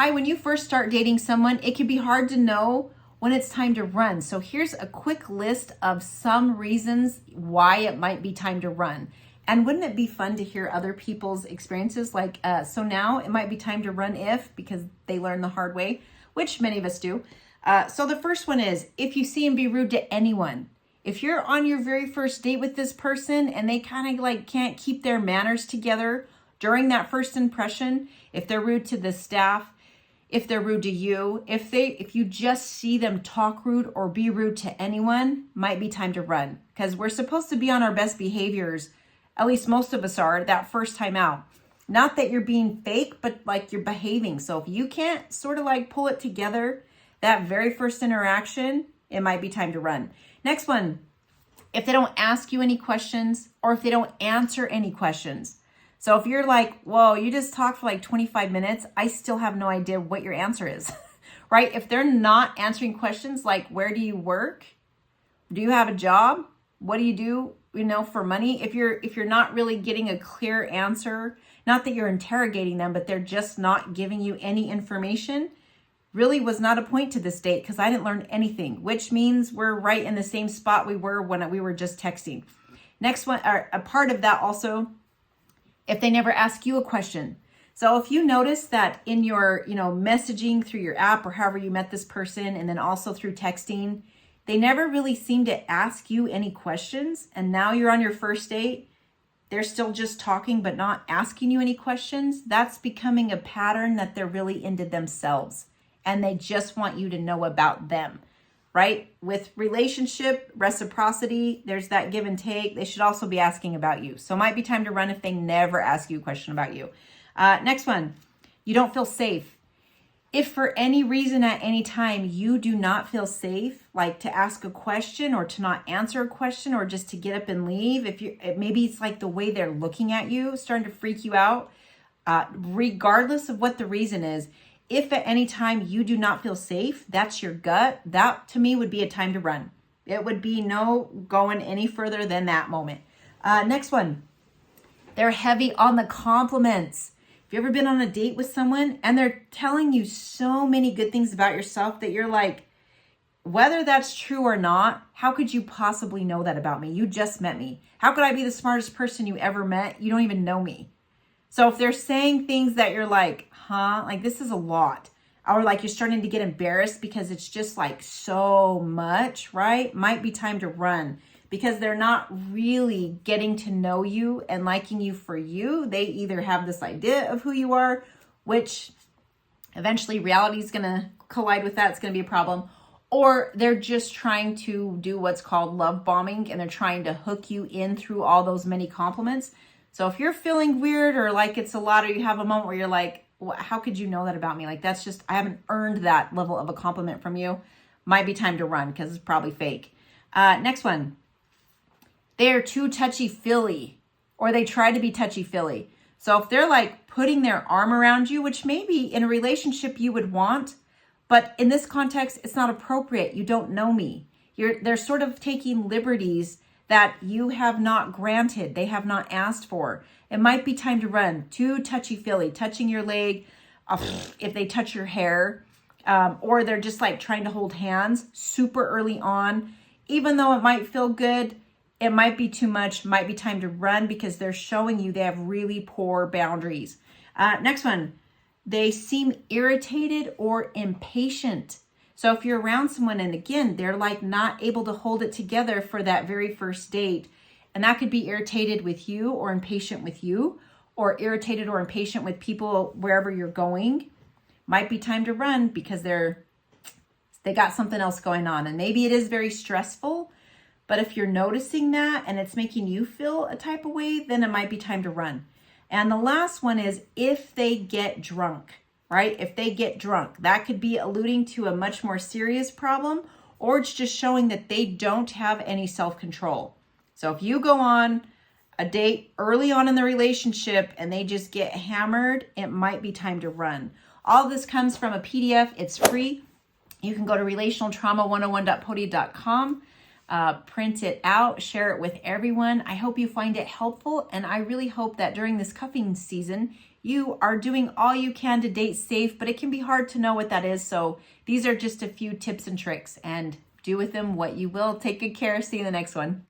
Hi, when you first start dating someone, it can be hard to know when it's time to run. So here's a quick list of some reasons why it might be time to run. And wouldn't it be fun to hear other people's experiences? Like, so now it might be time to run because they learn the hard way, which many of us do. So the first one is if you see him be rude to anyone. If you're on your very first date with this person and they kind of like can't keep their manners together during that first impression, if they're rude to the staff, if they're rude to you, if you just see them talk rude or be rude to anyone, might be time to run. Because we're supposed to be on our best behaviors, at least most of us are, that first time out. Not that you're being fake, but like you're behaving. So if you can't sort of like pull it together, that very first interaction, it might be time to run. Next one, if they don't ask you any questions or if they don't answer any questions. So if you're like, whoa, you just talked for like 25 minutes, I still have no idea what your answer is, right? If they're not answering questions like, where do you work? Do you have a job? What do you do, for money? If you're not really getting a clear answer, not that you're interrogating them, but they're just not giving you any information, really was not a point to this date because I didn't learn anything, which means we're right in the same spot we were when we were just texting. Next one, or a part of that also, if they never ask you a question. So if you notice that in your, messaging through your app or however you met this person, and then also through texting, they never really seem to ask you any questions. And now you're on your first date, they're still just talking, but not asking you any questions. That's becoming a pattern that they're really into themselves. And they just want you to know about them, right? With relationship, reciprocity, there's that give and take. They should also be asking about you. So it might be time to run if they never ask you a question about you. Next one, you don't feel safe. If for any reason at any time you do not feel safe, like to ask a question or to not answer a question or just to get up and leave, maybe it's like the way they're looking at you, starting to freak you out, regardless of what the reason is. If at any time you do not feel safe, that's your gut, that to me would be a time to run. It would be no going any further than that moment. Next one, they're heavy on the compliments. Have you ever been on a date with someone and they're telling you so many good things about yourself that you're like, whether that's true or not, how could you possibly know that about me? You just met me. How could I be the smartest person you ever met? You don't even know me. So if they're saying things that you're like, like this is a lot, or like you're starting to get embarrassed because it's just like so much, right? Might be time to run because they're not really getting to know you and liking you for you. They either have this idea of who you are, which eventually reality is going to collide with that. It's going to be a problem. Or they're just trying to do what's called love bombing and they're trying to hook you in through all those many compliments. So if you're feeling weird or like it's a lot, or you have a moment where you're like, well, how could you know that about me? Like, that's just, I haven't earned that level of a compliment from you. Might be time to run because it's probably fake. Next one. They're too touchy-feely or they try to be touchy-feely. So if they're like putting their arm around you, which maybe in a relationship you would want, but in this context, it's not appropriate. You don't know me. They're sort of taking liberties that you have not granted, they have not asked for. It might be time to run. Too touchy-feely, touching your leg, if they touch your hair, or they're just like trying to hold hands super early on. Even though it might feel good, it might be too much, might be time to run because they're showing you they have really poor boundaries. Next one, they seem irritated or impatient. So if you're around someone and again, they're like not able to hold it together for that very first date, and that could be irritated with you or impatient with you, or irritated or impatient with people wherever you're going, might be time to run because they got something else going on. And maybe it is very stressful, but if you're noticing that and it's making you feel a type of way, then it might be time to run. And the last one is if they get drunk. Right? If they get drunk, that could be alluding to a much more serious problem, or it's just showing that they don't have any self-control. So if you go on a date early on in the relationship and they just get hammered, it might be time to run. All of this comes from a PDF. It's free. You can go to relationaltrauma101.podia.com, print it out, share it with everyone. I hope you find it helpful. And I really hope that during this cuffing season, you are doing all you can to date safe, but it can be hard to know what that is. So these are just a few tips and tricks, and do with them what you will. Take good care. See you in the next one.